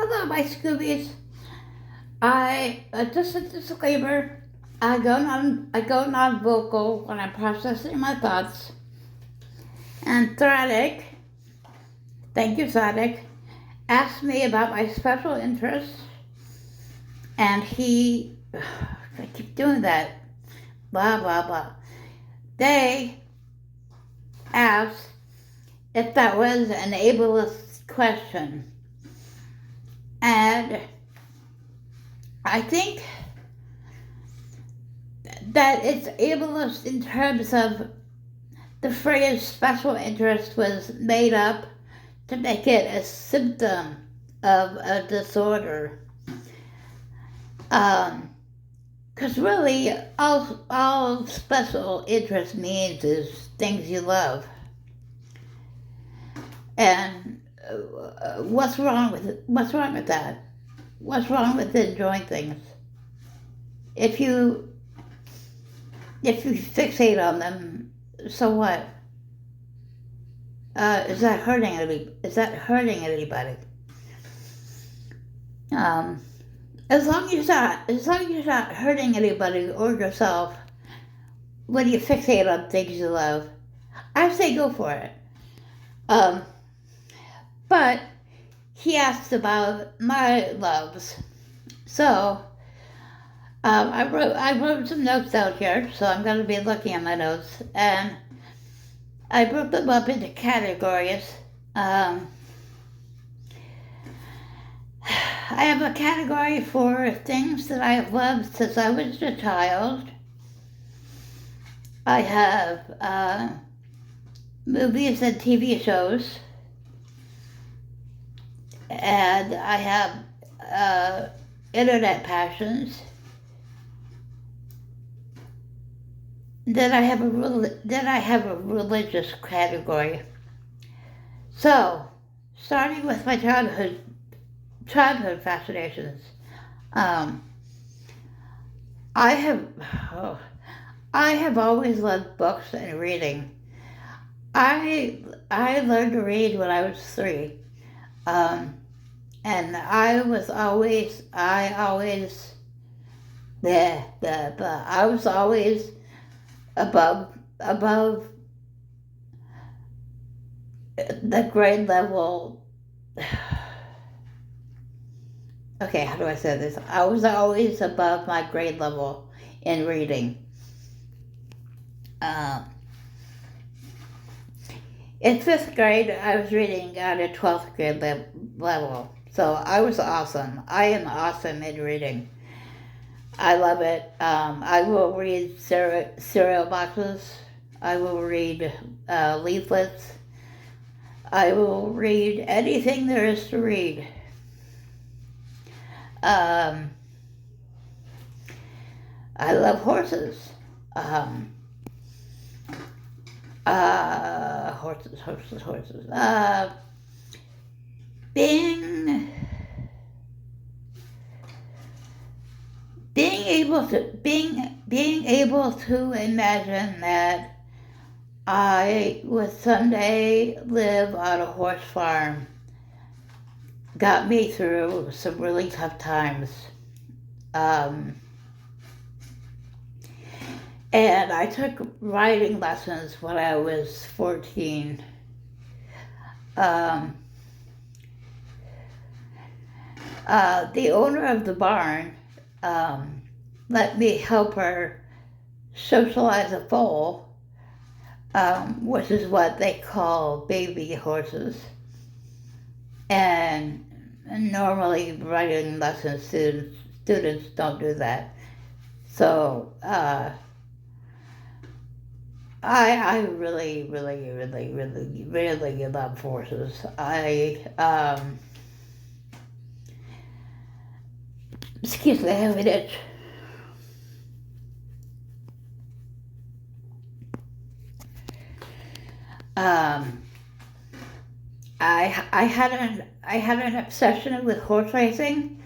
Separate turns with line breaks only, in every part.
Hello, my Scoobies. Just a disclaimer. I go non-vocal when I'm processing my thoughts. And Thraddick, thank you, Thraddick, asked me about my special interests, and I keep doing that, blah blah blah. They asked if that was an ableist question, and I think that it's ableist in terms of the phrase special interest was made up to make it a symptom of a disorder. Because really, all special interest means is things you love. And what's wrong with that? What's wrong with enjoying things? If you fixate on them, so what? Is that hurting anybody? As long as you're not hurting anybody or yourself when you fixate on things you love, I say go for it. But he asked about my loves, so I wrote some notes out here, so I'm going to be looking at my notes, and I broke them up into categories. I have a category for things that I have loved since I was a child. I have movies and TV shows, and I have internet passions. Then I have a religious category. So, starting with my childhood fascinations, I have always loved books and reading. I learned to read when I was 3, and I was always above the grade level. Okay, how do I say this? I was always above my grade level in reading. In 5th grade, I was reading at a 12th grade level. So I was awesome. I am awesome in reading. I love it. I will read cereal boxes. I will read leaflets. I will read anything there is to read. I love horses. Horses. Being able to imagine that I would someday live on a horse farm got me through some really tough times. And I took riding lessons when I was 14. The owner of the barn let me help her socialize a foal, which is what they call baby horses. And normally riding lesson students don't do that. So I really love horses. Excuse me, I have an itch. I had an obsession with horse racing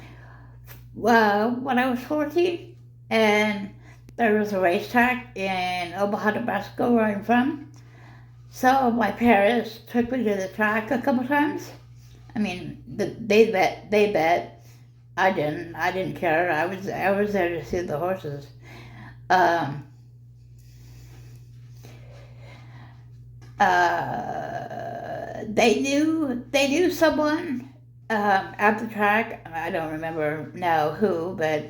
when I was 14, and there was a racetrack in Omaha, Nebraska, where I'm from. So my parents took me to the track a couple times, I mean, they bet. They bet. I didn't. I didn't care. I was there to see the horses. Um, they knew someone at the track. I don't remember now who, but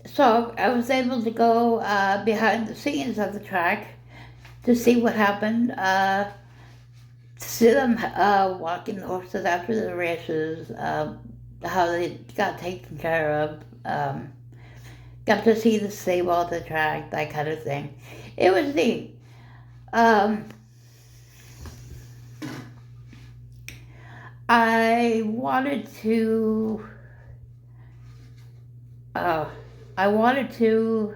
so I was able to go behind the scenes of the track to see what happened. To see them walking the horses after the races, how they got taken care of. Got to see the stable at the track, that kind of thing. It was neat. Um, I wanted to. I wanted to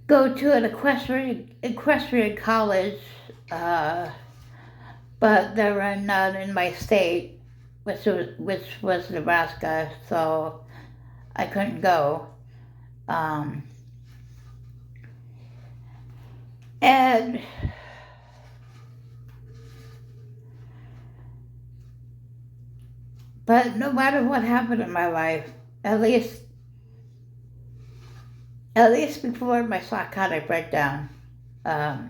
go to an equestrian college, but there were none in my state, which was Nebraska, so I couldn't go. And but no matter what happened in my life, at least before my psychotic breakdown, I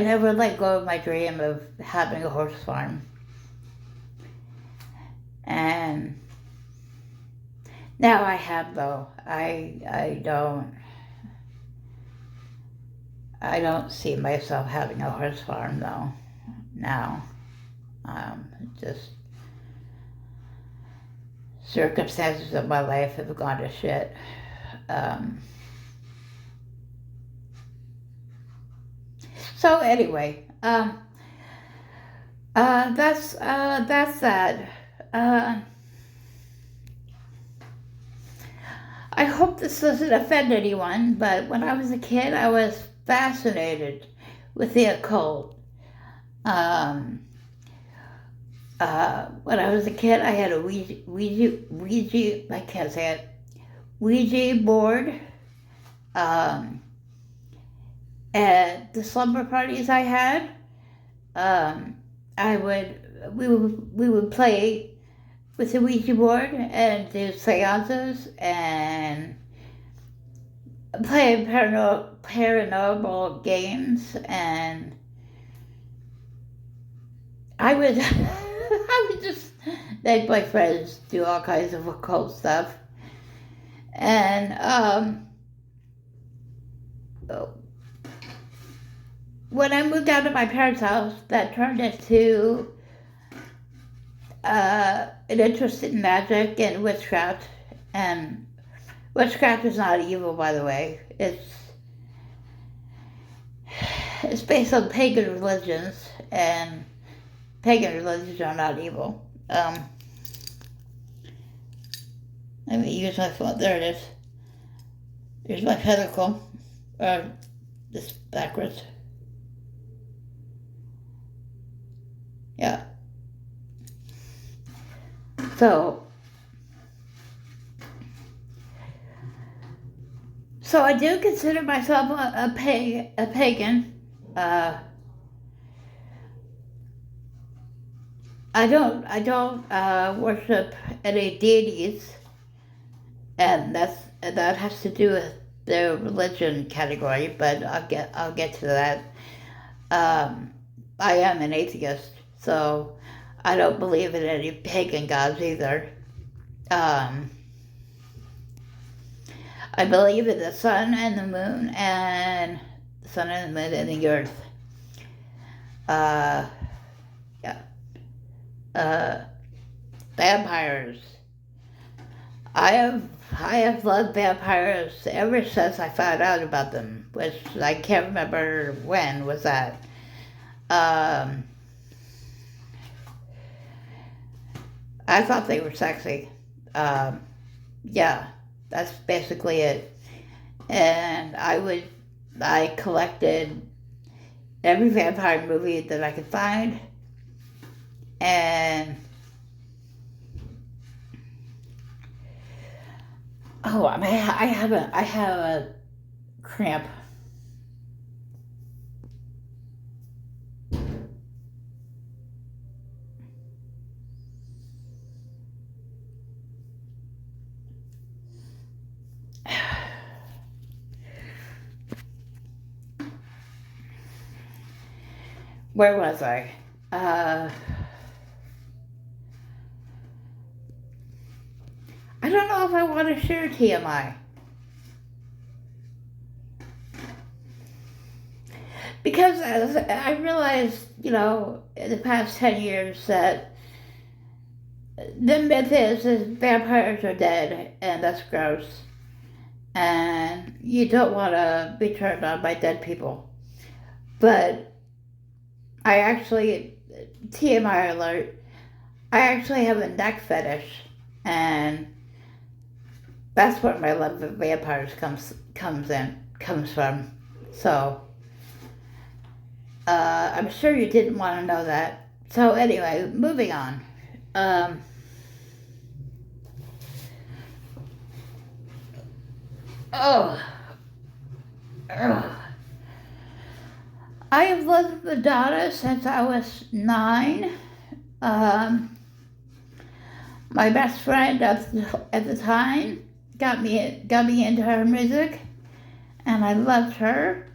never let go of my dream of having a horse farm. And now I have, though. I don't see myself having a horse farm, though, now. Just circumstances of my life have gone to shit. So anyway, that's that. I hope this doesn't offend anyone, but when I was a kid, I was fascinated with the occult. When I was a kid, I had a Ouija, I can't say it, Ouija board. At the slumber parties I had, we would play with the Ouija board and do seances and play paranormal games, and I would I would just make my friends do all kinds of occult stuff. And when I moved out of my parents' house, that turned into an interest in magic and witchcraft. And witchcraft is not evil, by the way. It's based on pagan religions, and pagan religions are not evil. Let me use my phone. There it is. Here's my pedicle. This backwards. Yeah. So I do consider myself a pagan. I don't worship any deities, and that has to do with the religion category. But I'll get to that. I am an atheist, so I don't believe in any pagan gods either. I believe in the sun and the moon and the earth. Vampires. I have loved vampires ever since I found out about them, which I can't remember when was that. I thought they were sexy. Yeah, that's basically it. And I collected every vampire movie that I could find, and I have a cramp. Where was I? I don't know if I want to share TMI. Because as I realized, in the past 10 years that the myth is vampires are dead, and that's gross. And you don't want to be turned on by dead people. But I actually, TMI alert, I actually have a neck fetish, and that's where my love of vampires comes from. So I'm sure you didn't want to know that. So anyway, moving on. Oh, I have lived with Madonna since I was 9. My best friend at the time got me into her music, and I loved her.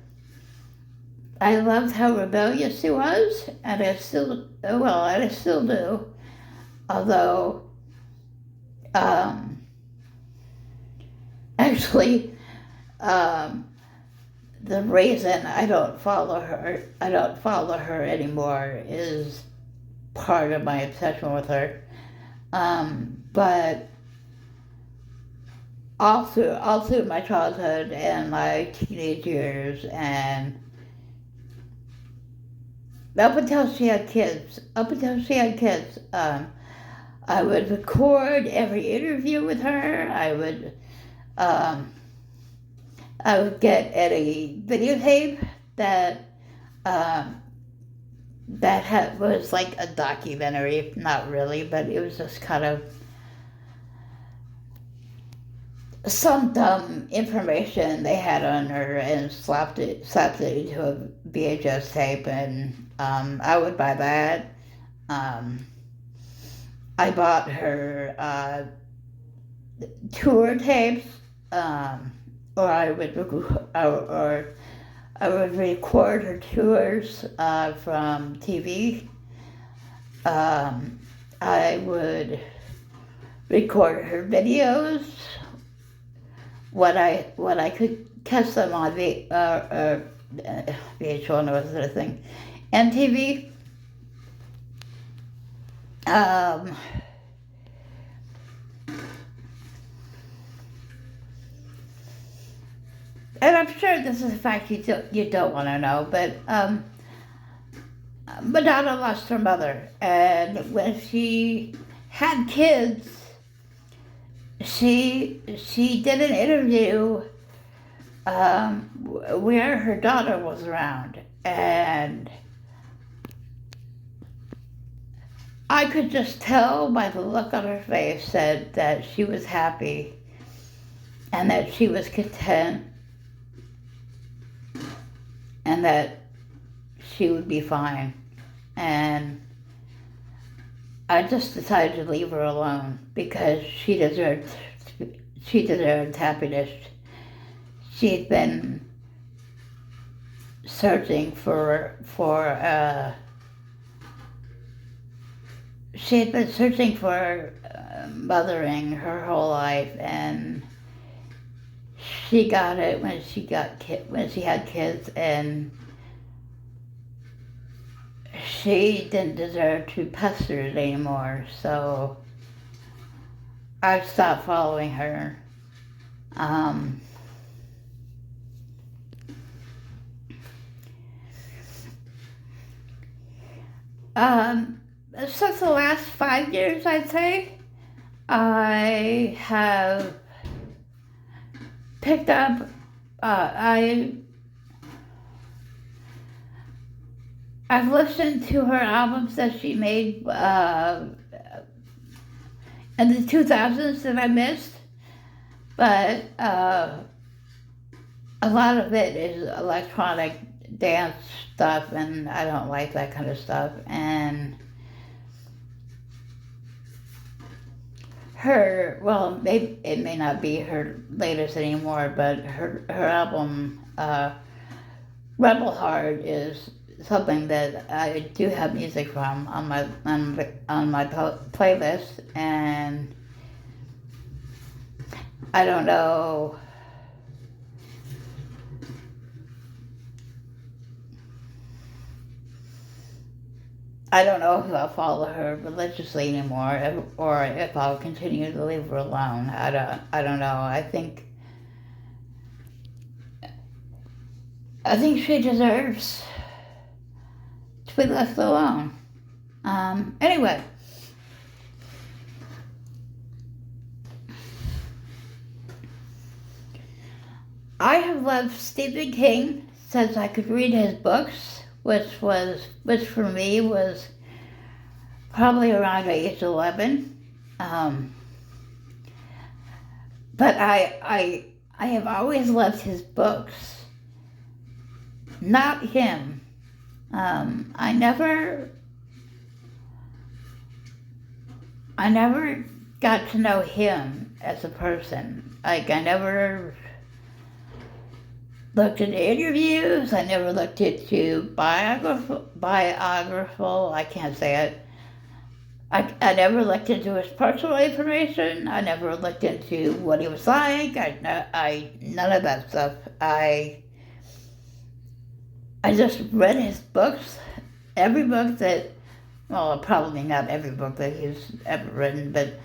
I loved how rebellious she was, and I still do. Although, actually, the reason I don't follow her anymore is part of my obsession with her. But all through my childhood and my teenage years, and up until she had kids, I would record every interview with her. I would get a videotape that was like a documentary, not really, but it was just kind of some dumb information they had on her, and slapped it into a VHS tape, and I would buy that. I bought her tour tapes, or I would record her tours from TV. I would record her videos when I could catch them on VH1 was the thing, MTV. And I'm sure this is a fact you don't want to know, but Madonna lost her mother, and when she had kids, she did an interview where her daughter was around, and I could just tell by the look on her face that she was happy and that she was content and that she would be fine. And I just decided to leave her alone because she deserved happiness. She'd been searching for mothering her whole life, and she got it when she had kids, and she didn't deserve to pester it anymore. So I stopped following her. Since the last 5 years, I'd say, I have picked up, I've listened to her albums that she made in the 2000s that I missed, but a lot of it is electronic dance stuff, and I don't like that kind of stuff. And maybe it may not be her latest anymore, but her album Rebel Heart is something that I do have music from on my playlist, and I don't know. I don't know if I'll follow her religiously anymore, or if I'll continue to leave her alone. I don't know. I think she deserves to be left alone. Anyway, I have loved Stephen King since I could read his books, which for me was probably around age 11. But I have always loved his books, not him. I never got to know him as a person. Like, I never looked into interviews. I never looked into biographical. I can't say it. I never looked into his personal information. I never looked into what he was like. None of that stuff. I just read his books. Every book that, well, probably not every book that he's ever written, but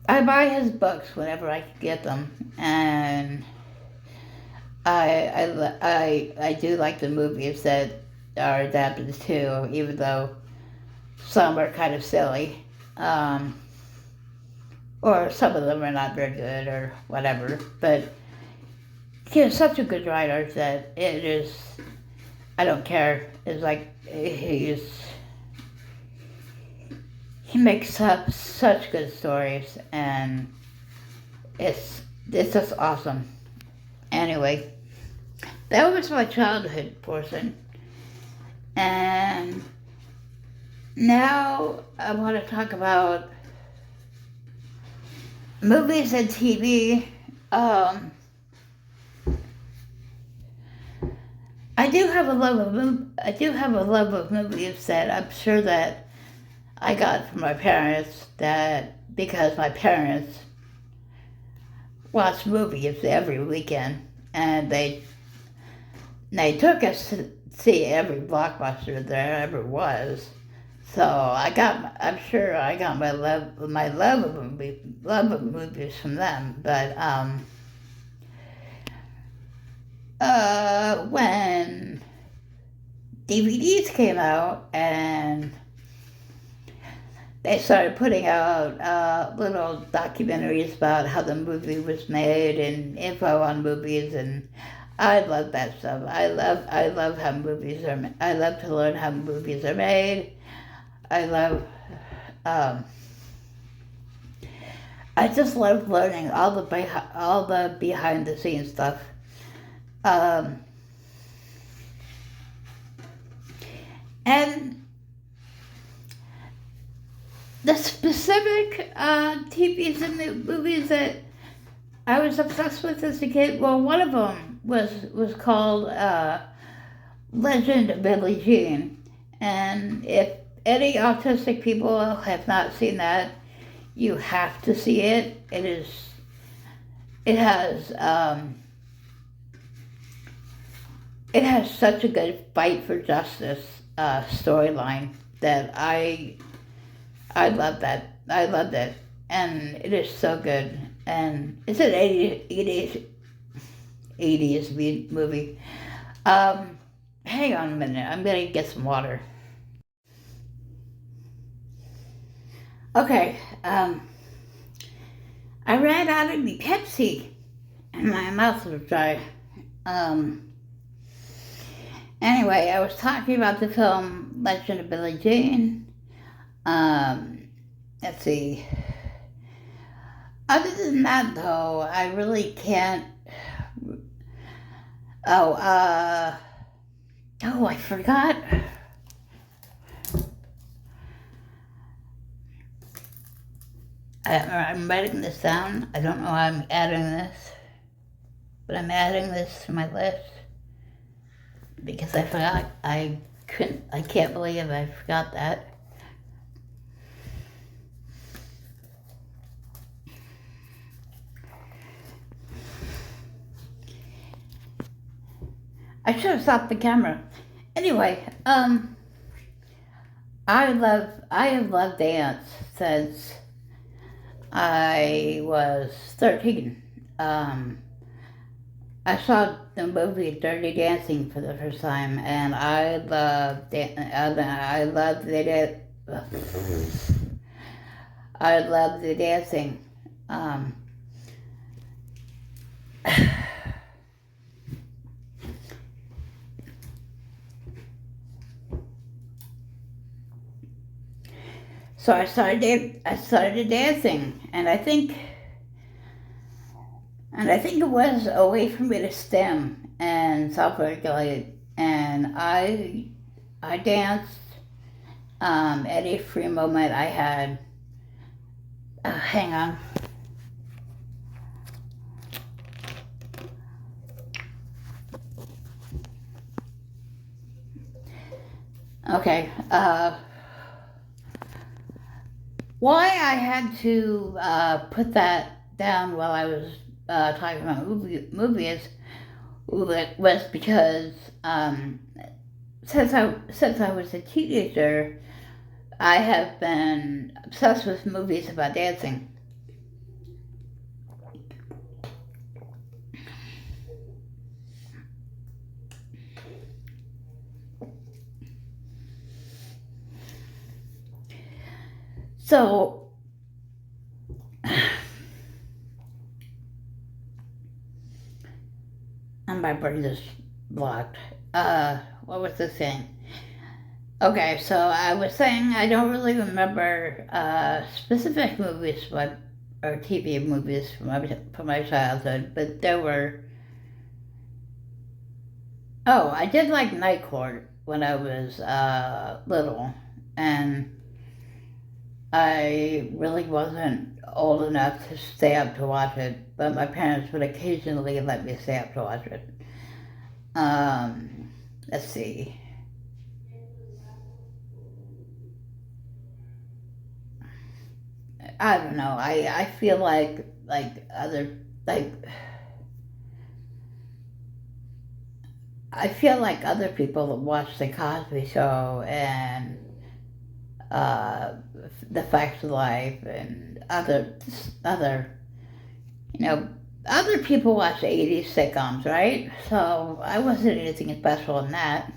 I buy his books whenever I can get them, and I do like the movies that are adapted too, even though some are kind of silly, or some of them are not very good or whatever. But he's such a good writer that it is. I don't care. It's like he makes up such good stories, and it's just awesome. Anyway, that was my childhood portion, and now I want to talk about movies and TV. I do have a love of movies that I'm sure that I got from my parents, that because my parents watched movies every weekend, and they took us to see every blockbuster there ever was. So I'm sure I got my love of movies from them. But when DVDs came out and they started putting out little documentaries about how the movie was made and info on movies, and I love that stuff. I love how movies are. I love to learn how movies are made. I just love learning all the behind the scenes stuff. And the specific TVs and movies that I was obsessed with as a kid, well, one of them was called Legend of Billie Jean. And if any autistic people have not seen that, you have to see it. It has such a good fight for justice storyline that I love that. I loved it, and it is so good. And it's an 80s movie. Hang on a minute. I'm gonna get some water. Okay. I ran out of me Pepsi, and my mouth was dry. Anyway, I was talking about the film Legend of Billie Jean. Let's see. Other than that, though, I really can't. I forgot. I'm writing this down. I don't know how I'm adding this. but I'm adding this to my list because I forgot. I can't believe I forgot that. I should have stopped the camera. Anyway, I have loved dance since I was 13. I saw the movie Dirty Dancing for the first time, and I loved I loved the dancing. Um, so I started dancing, and I think it was a way for me to stem and self-regulate. And I danced any free moment I had. Hang on. Okay. Why I had to put that down while I was talking about movies was because since I was a teenager, I have been obsessed with movies about dancing. So, and my brain is blocked. What was the saying? Okay, so I was saying I don't really remember specific movies or TV movies from my childhood, but there were. Oh, I did like Night Court when I was little, and I really wasn't old enough to stay up to watch it, but my parents would occasionally let me stay up to watch it. Let's see. I don't know. I feel like other like I feel like other people watch the Cosby Show and uh, The Facts of Life and other you know other people watch 80s sitcoms, right? So I wasn't anything special in that.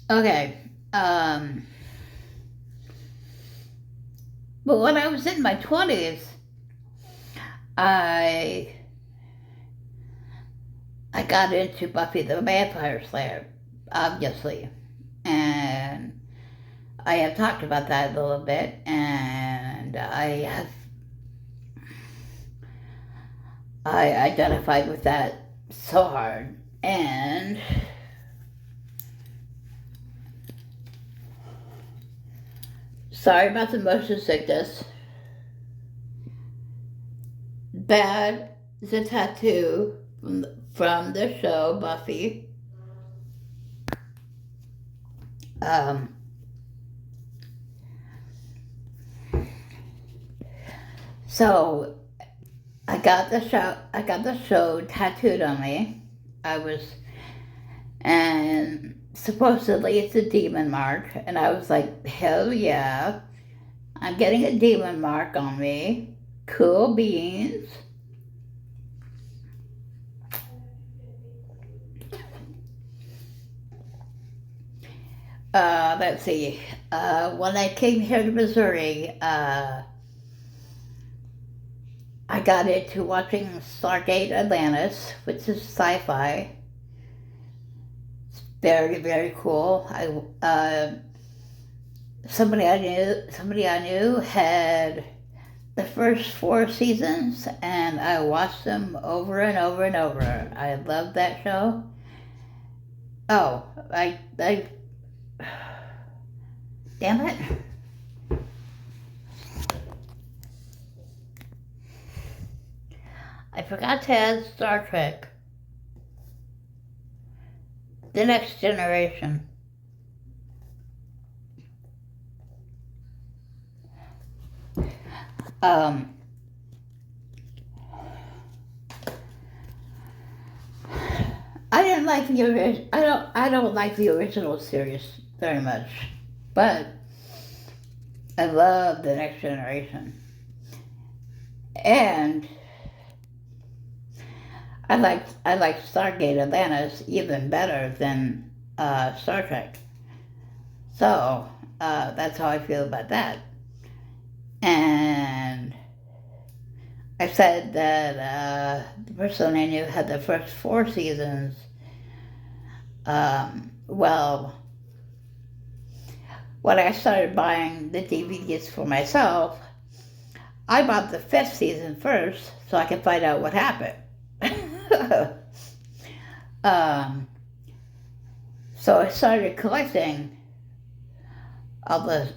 Okay. But when I was in my 20s, I I got into Buffy the Vampire Slayer, obviously, and I have talked about that a little bit, and I identified with that so hard, and sorry about the motion sickness. Bad is a tattoo from the show Buffy. Um, so I got the show tattooed on me. And supposedly it's a demon mark, and I was like, hell yeah, I'm getting a demon mark on me. Cool beans. Let's see. When I came here to Missouri, I got into watching Stargate Atlantis, which is sci-fi. It's very, very cool. Somebody I knew had the first 4 seasons, and I watched them over and over and over. I loved that show. Oh, Damn it. I forgot to add Star Trek. The Next Generation. I didn't like the I don't like the original series very much, but I love The Next Generation, and I like Stargate Atlantis even better than Star Trek. So that's how I feel about that. And I said that the person I knew had the first 4 seasons. Well, when I started buying the DVDs for myself, I bought the 5th season first so I could find out what happened. So I started collecting all the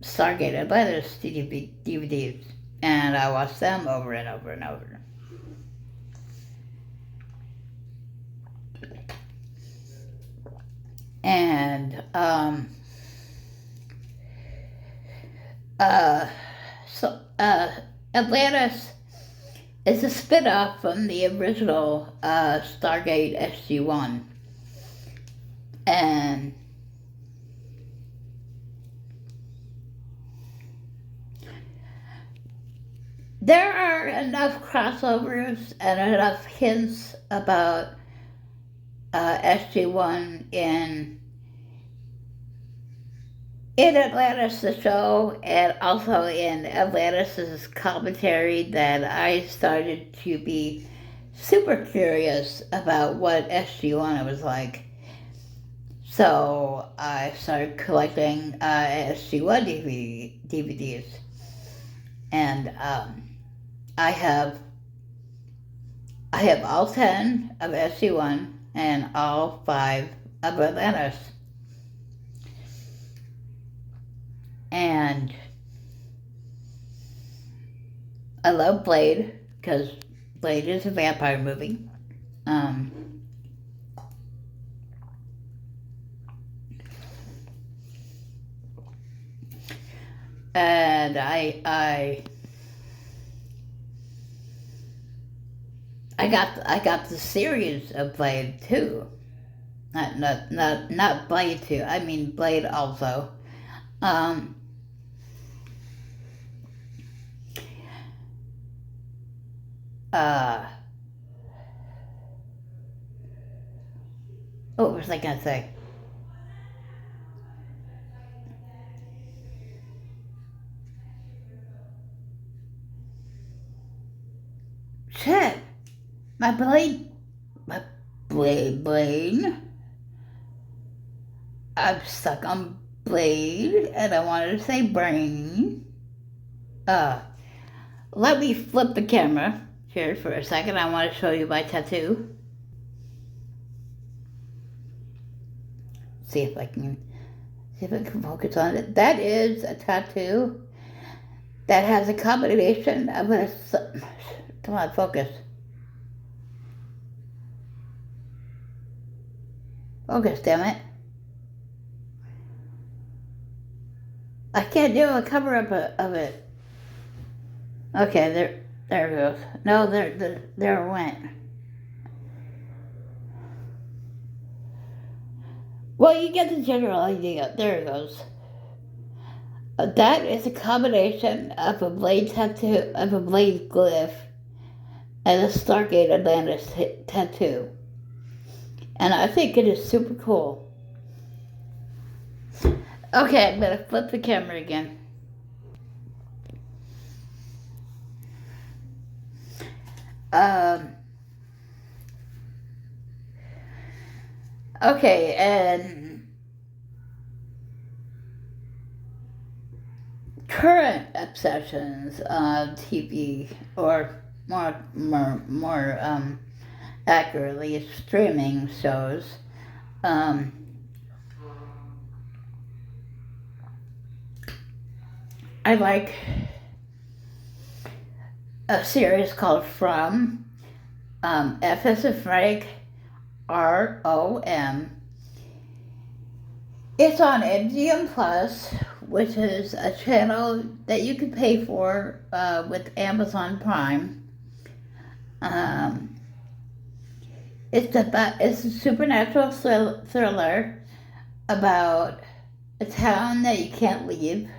Stargate Atlantis DVDs, and I watched them over and over and over. And Atlantis is a spin-off from the original Stargate SG-1. And there are enough crossovers and enough hints about SG-1 in Atlantis, the show, and also in Atlantis' commentary, that I started to be super curious about what SG-1 was like. So I started collecting SG-1 DVDs, and I have all 10 of SG-1 and all 5 of Atlantis. And I love Blade, because Blade is a vampire movie. And I got the series of Blade too. Not Blade 2. I mean Blade also. What was I gonna say? Shit! My blade. I'm stuck on Blade, and I wanted to say brain. Let me flip the camera here for a second. I want to show you my tattoo. See if I can focus on it. That is a tattoo that has a combination of a... Come on, focus. Focus, damn it. I can't do a cover-up of it. Okay, there it goes. No, there it went. Well, you get the general idea. There it goes. That is a combination of a blade tattoo, of a blade glyph, and a Stargate Atlantis tattoo. And I think it is super cool. Okay, I'm gonna flip the camera again. Okay, and current obsessions on TV, or more accurately, streaming shows. I like a series called From, F as in Frank, ROM. It's on MGM Plus, which is a channel that you can pay for with Amazon Prime. It's a supernatural thriller about a town that you can't leave.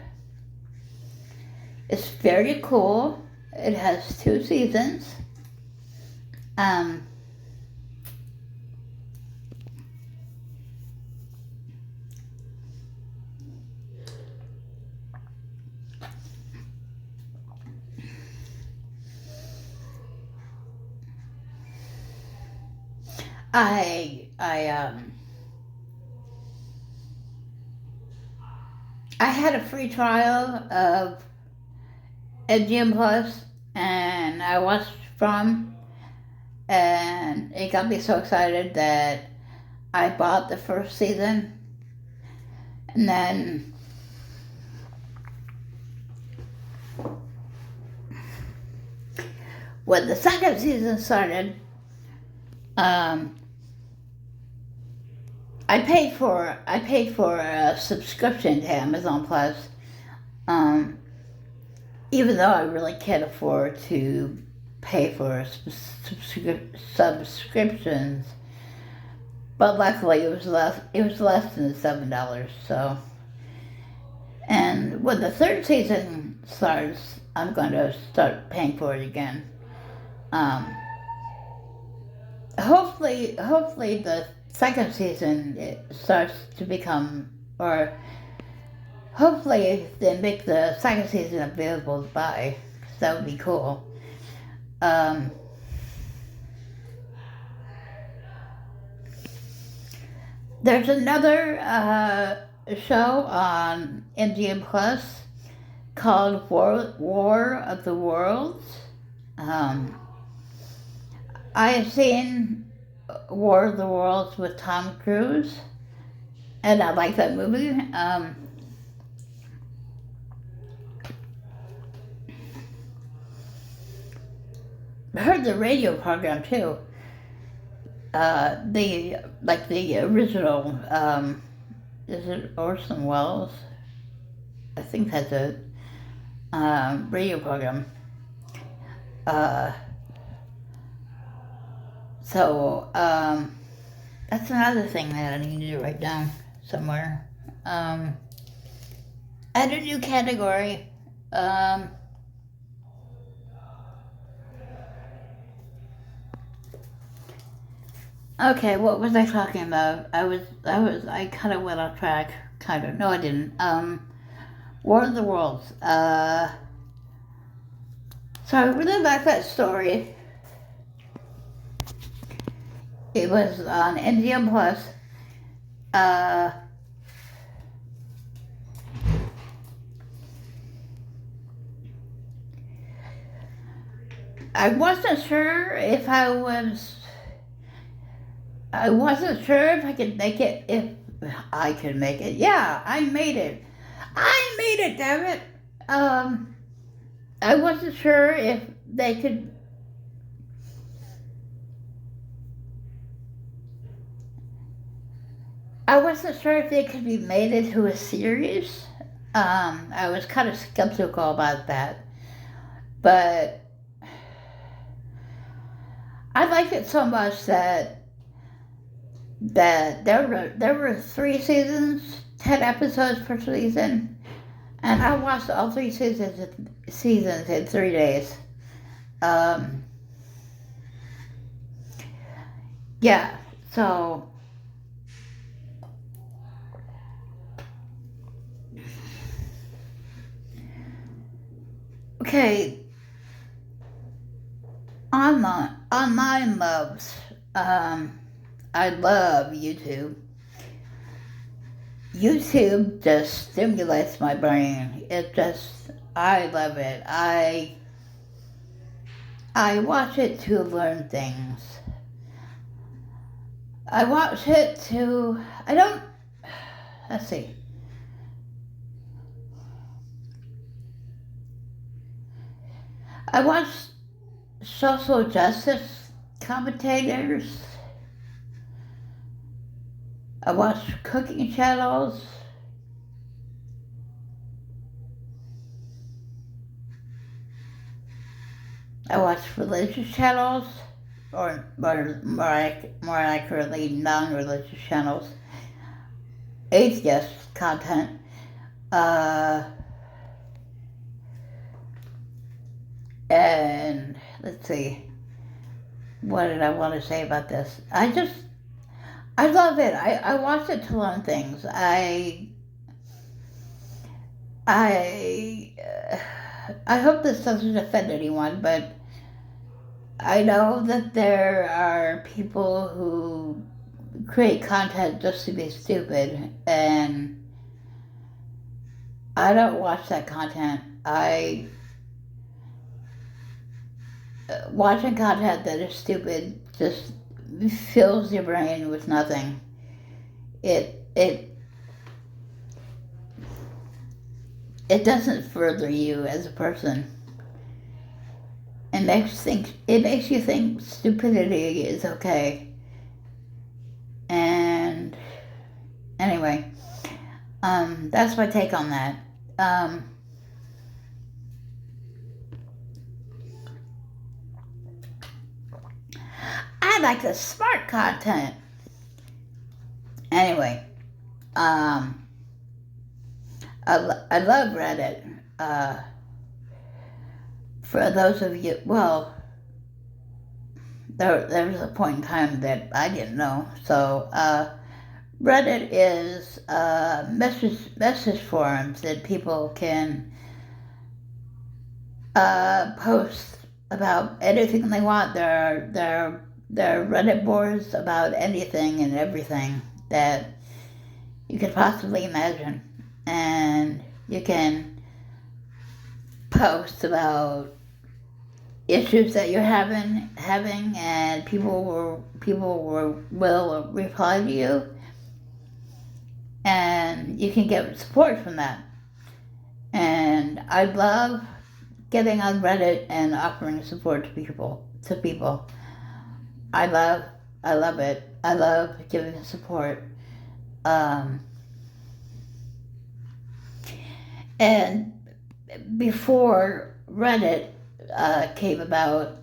It's very cool. It has 2 seasons. I had a free trial of MGM Plus, and I watched From, and it got me so excited that I bought the first season, and then when the second season started, I paid for a subscription to Amazon Plus, even though I really can't afford to pay for subscriptions. But luckily, it was less than $7. So, and when the third season starts, I'm going to start paying for it again. Hopefully, the second season it starts to become, or hopefully they make the second season available to buy, because that would be cool. There's another show on MGM Plus called War of the Worlds. I have seen War of the Worlds with Tom Cruise, and I like that movie. I heard the radio program too. The original, is it Orson Welles? I think that's a radio program. So that's another thing that I need to write down somewhere. Add a new category. Okay, what was I talking about? I kind of went off track. Kind of. No, I didn't. War of the Worlds. So I really like that story. It was on MGM Plus. I wasn't sure if I wasn't sure if I could make it, if I could make it. Yeah, I made it. I made it, damn it. I wasn't sure if they could. I wasn't sure if they could be made into a series. I was kind of skeptical about that. But I liked it so much that there were 3 seasons, 10 episodes per season, and I watched all 3 seasons in 3 days. Yeah, so okay. Online loves. I love YouTube. YouTube just stimulates my brain. I love it. I watch it to learn things. I watch it to, let's see. I watch social justice commentators. I watch cooking channels. I watch religious channels, or more accurately, non-religious channels. Atheist content. And let's see, what did I want to say about this? I love it. I watch it to learn things. I, I hope this doesn't offend anyone, but I know that there are people who create content just to be stupid, and I don't watch that content. Watching content that is stupid just fills your brain with nothing. It doesn't further you as a person. It makes you think stupidity is okay. And anyway, that's my take on that. I like the smart content. Anyway, I love Reddit. For those of you, well, there was a point in time that I didn't know. So Reddit is message forums that people can post about anything they want. There are Reddit boards about anything and everything that you could possibly imagine, and you can post about issues that you're having, and people will reply to you, and you can get support from that. And I love getting on Reddit and offering support to people. I love it. I love giving support. And before Reddit came about,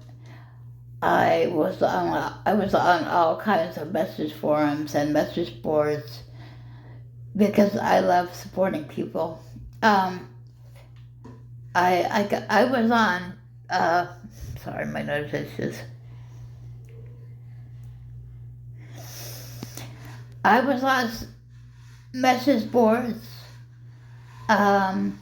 I was on all kinds of message forums and message boards because I love supporting people. I was on. Sorry, my nose itches. I was on message boards. I'm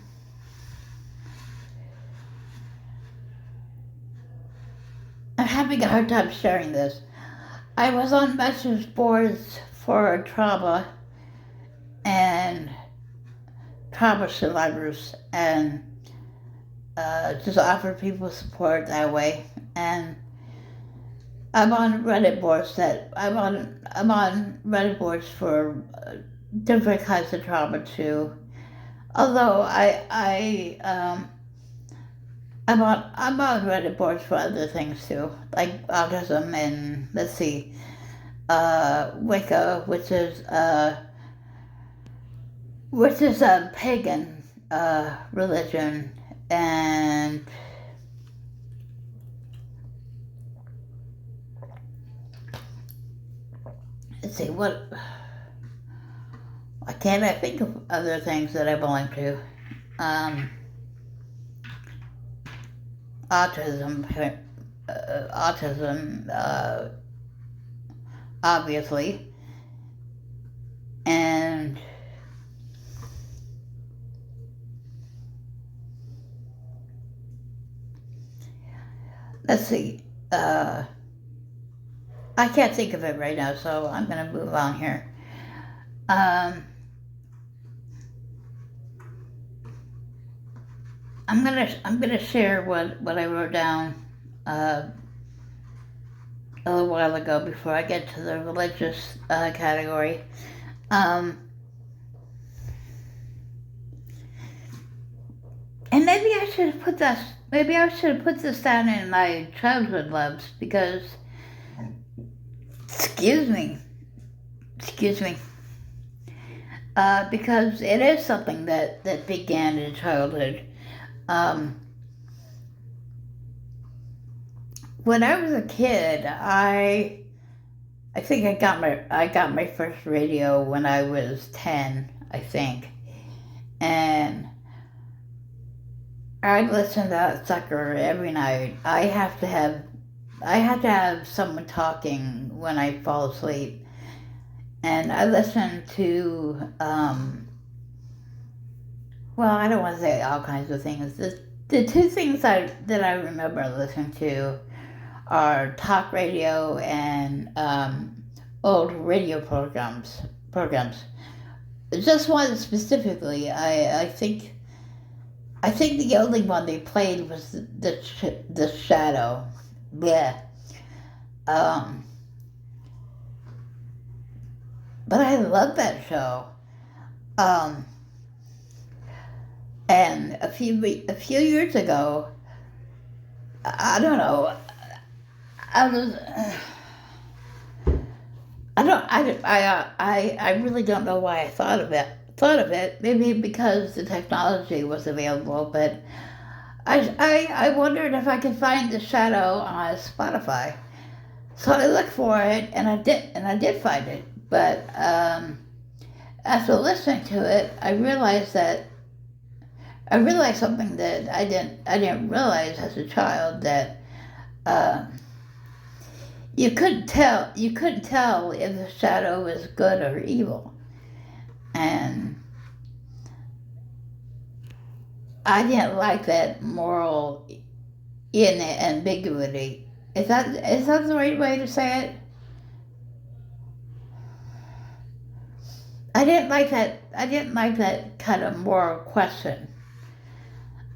having a hard time sharing this. I was on message boards for trauma and trauma survivors, and just offer people support that way. And I'm on Reddit boards for different kinds of trauma too. Although I'm on Reddit boards for other things too, like autism and let's see, Wicca, which is a pagan religion, and let's see, why can't I think of other things that I belong to? Autism, obviously, and let's see, I can't think of it right now, so I'm going to move on here. I'm gonna share what I wrote down a little while ago before I get to the religious category. And maybe I should have put maybe I should put this down in my childhood loves because, excuse me, excuse me, because it is something that began in childhood. Um, when I was a kid, I think I got my first radio when I was 10, I think, and I'd listen to that sucker every night. I have to have someone talking when I fall asleep, and I listen to well, I don't want to say all kinds of things. The two things that I remember listening to are talk radio and old radio programs. Just one specifically. I think the only one they played was the Shadow. Yeah. Um, but I love that show. Um, and a few years ago, I don't know. I was. I really don't know why I thought of it. Maybe because the technology was available, but I wondered if I could find the Shadow on Spotify. So I looked for it, and I did find it. But after listening to it, I realized something that I didn't realize as a child, that um, you couldn't tell if the Shadow was good or evil, and I didn't like that moral in ambiguity. Is that the right way to say it? I didn't like that kind of moral question.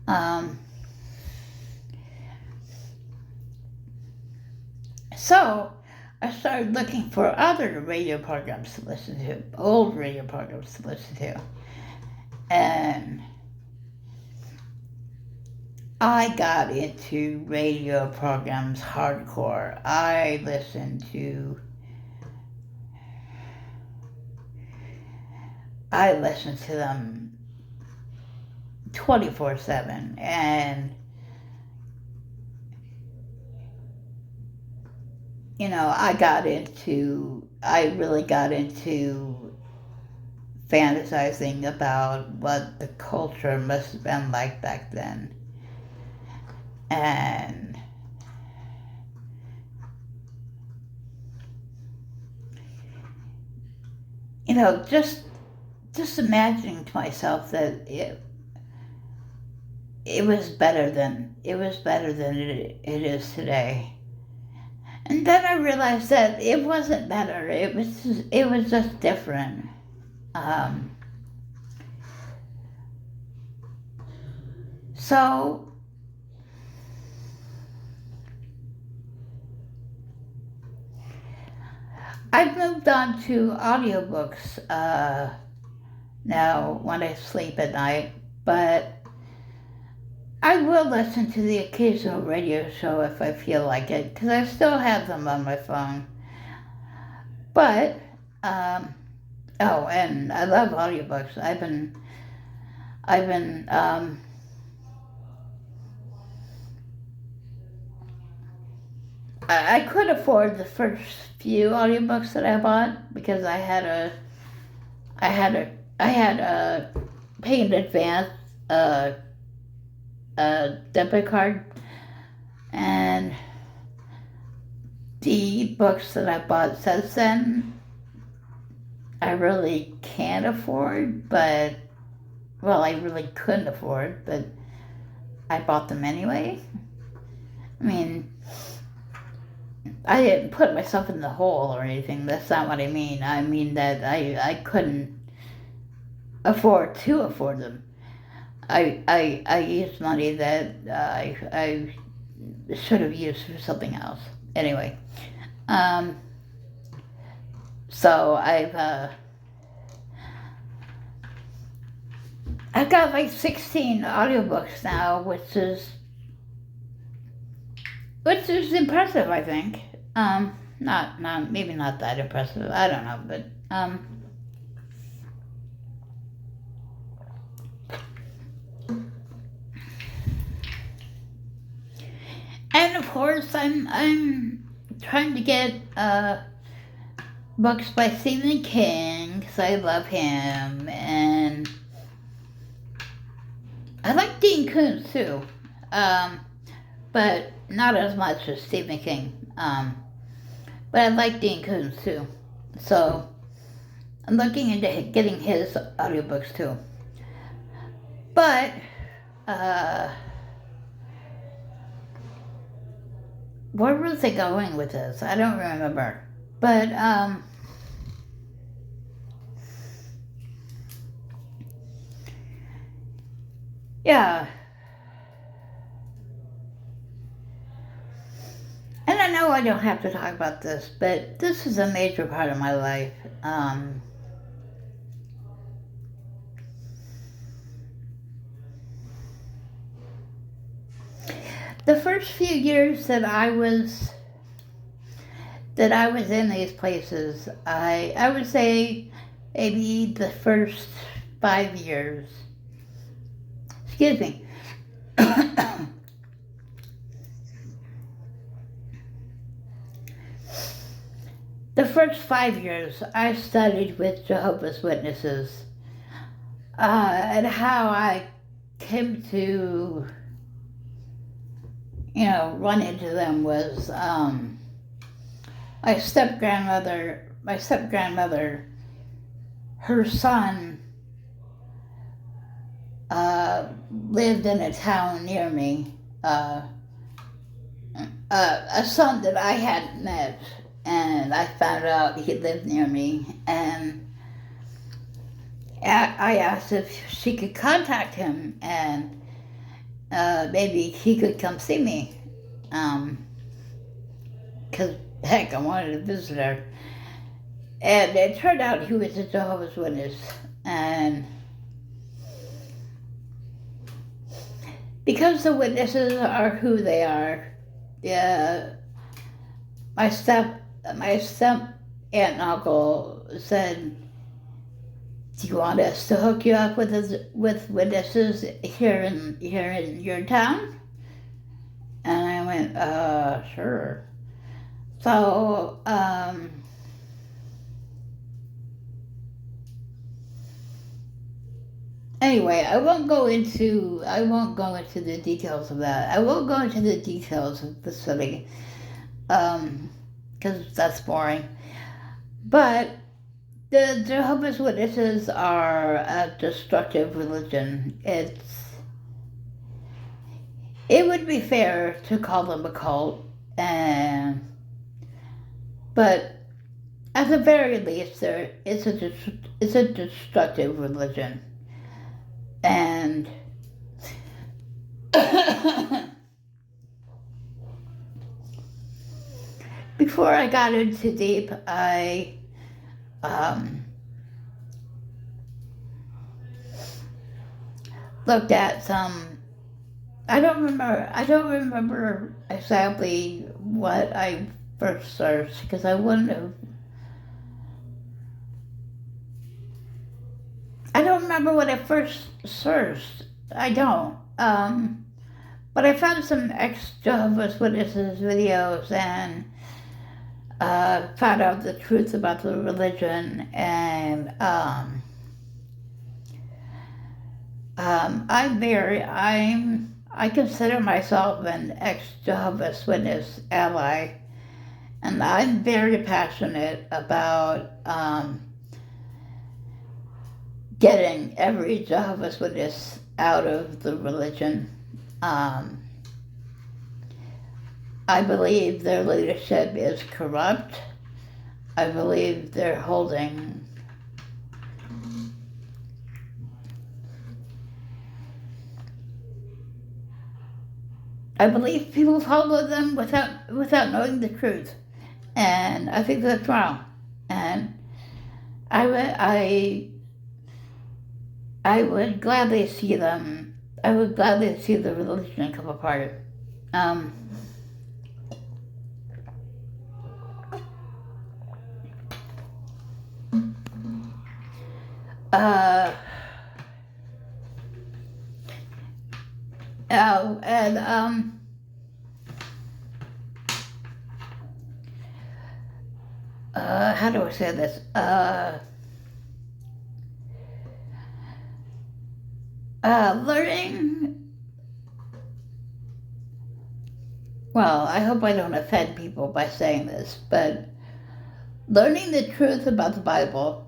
Um, so I started looking for other radio programs to listen to, old radio programs to listen to, and I got into radio programs hardcore. I listened to them 24/7, and you know, I really got into fantasizing about what the culture must have been like back then. And you know, just imagining to myself that it was better than it is today. And then I realized that it wasn't better. It was just different. Um, so I've moved on to audiobooks now when I sleep at night, but I will listen to the occasional radio show if I feel like it, because I still have them on my phone. But, oh, and I love audiobooks. I've been, I could afford the first few audiobooks that I bought because I had a pay in advance, a debit card, and the books that I bought since then, I really can't afford, but, well, I really couldn't afford, but I bought them anyway. I mean, I didn't put myself in the hole or anything. That's not what I mean. I mean that I couldn't afford to afford them. I used money that I should have used for something else. Anyway, um, so I've got like 16 audiobooks now, which is which is impressive, I think. Not maybe not that impressive. I don't know, but and of course, I'm trying to get books by Stephen King because I love him, and I like Dean Koontz too, but not as much as Stephen King. But I like Dean Koontz too, so I'm looking into getting his audiobooks too. But where was I going with this? I don't remember. But yeah. And I know I don't have to talk about this, but this is a major part of my life. The first few years that I was in these places, I would say maybe the first 5 years. Excuse me. The first 5 years I studied with Jehovah's Witnesses, and how I came to, run into them was my step-grandmother, her son lived in a town near me, a son that I hadn't met, and I found out he lived near me, and I asked if she could contact him, and maybe he could come see me, because heck, I wanted to visit her. And it turned out he was a Jehovah's Witness, and because the witnesses are who they are, my step aunt and uncle said, "Do you want us to hook you up with witnesses here in your town?" And I went, sure. So anyway, I won't go into the details of that. I won't go into the details of the study, because that's boring. But the Jehovah's Witnesses are a destructive religion. It would be fair to call them a cult, but at the very least, it's a destructive religion. And before I got into deep, I looked at some. I don't remember exactly what I first searched, because I wouldn't have. I don't remember what I first searched. I don't. But I found some ex-Jehovah's Witnesses videos, and found out the truth about the religion, and I consider myself an ex-Jehovah's Witness ally, and I'm very passionate about getting every Jehovah's Witness out of the religion. I believe their leadership is corrupt. I believe they're holding I believe people follow them without knowing the truth, and I think that's wrong. And I would gladly see them. I would gladly see the religion come apart. Uh, oh, and how do I say this? Learning. Well, I hope I don't offend people by saying this, but learning the truth about the Bible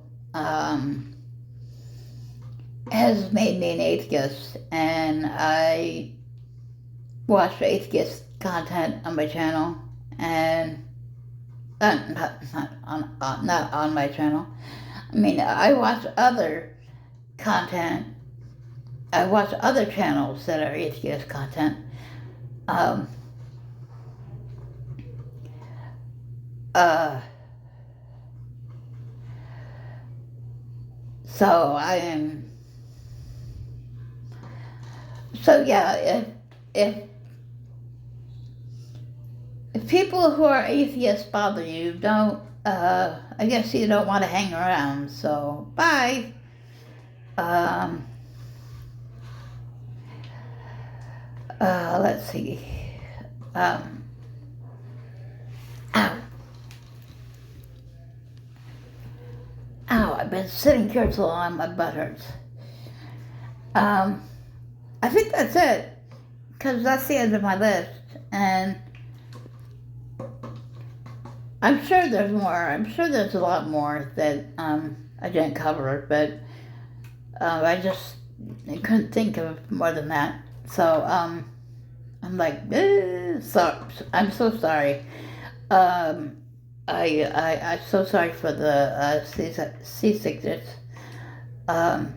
has made me an atheist, and I watch atheist content on my channel, and not on my channel. I mean, I watch other content. I watch other channels that are atheist content. Um, so I am. So yeah, if people who are atheists bother you, don't. I guess you don't want to hang around. So bye. Let's see. Ow. Ow, I've been sitting here so long, my butt hurts. I think that's it, because that's the end of my list, and I'm sure there's more. I'm sure there's a lot more that I didn't cover, but I couldn't think of more than that. So I'm like, so I'm so sorry. I'm so sorry for the seasickness. I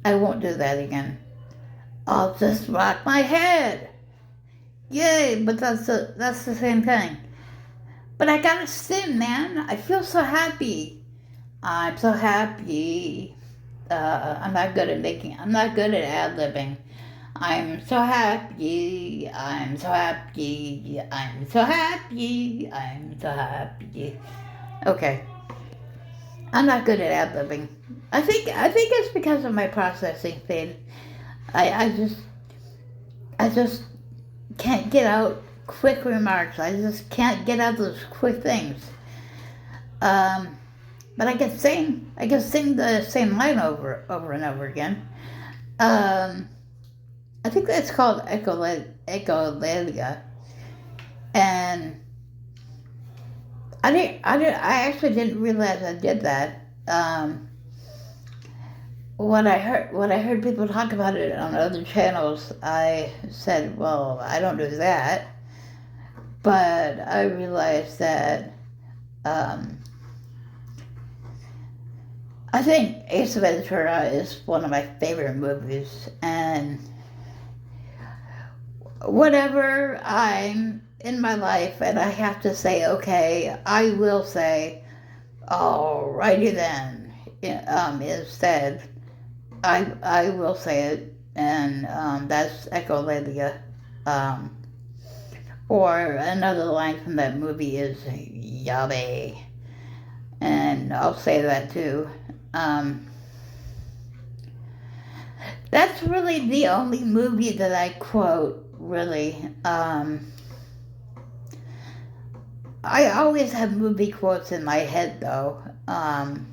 won't do that again. I'll just rock my head. Yay! But that's the same thing. But I gotta sing, man. I feel so happy. I'm so happy. I'm not good at ad-libbing. I'm so happy. I'm so happy. I'm so happy. I'm so happy. Okay. I'm not good at ad-libbing. I think it's because of my processing speed. I just can't get out quick remarks. I just can't get out those quick things. But I can sing the same line over and over again. I think that's called echolalia. And I actually didn't realize I did that. When I heard people talk about it on other channels, I said, well, I don't do that. But I realized that I think Ace Ventura is one of my favorite movies, and whenever I'm in my life and I have to say, okay, I will say, alrighty then, instead, I will say it, and that's echolalia. Or another line from that movie is yabby, and I'll say that too. That's really the only movie that I quote, really. I always have movie quotes in my head, though. And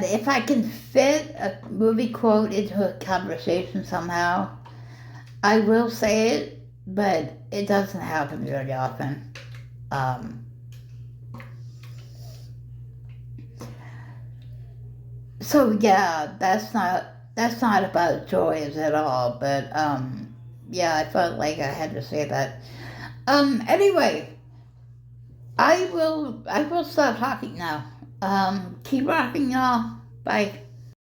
if I can fit a movie quote into a conversation somehow, I will say it, but it doesn't happen very often. So yeah, that's not about joys at all, but yeah, I felt like I had to say that. Anyway, I will stop talking now. Keep rocking, y'all. Bye.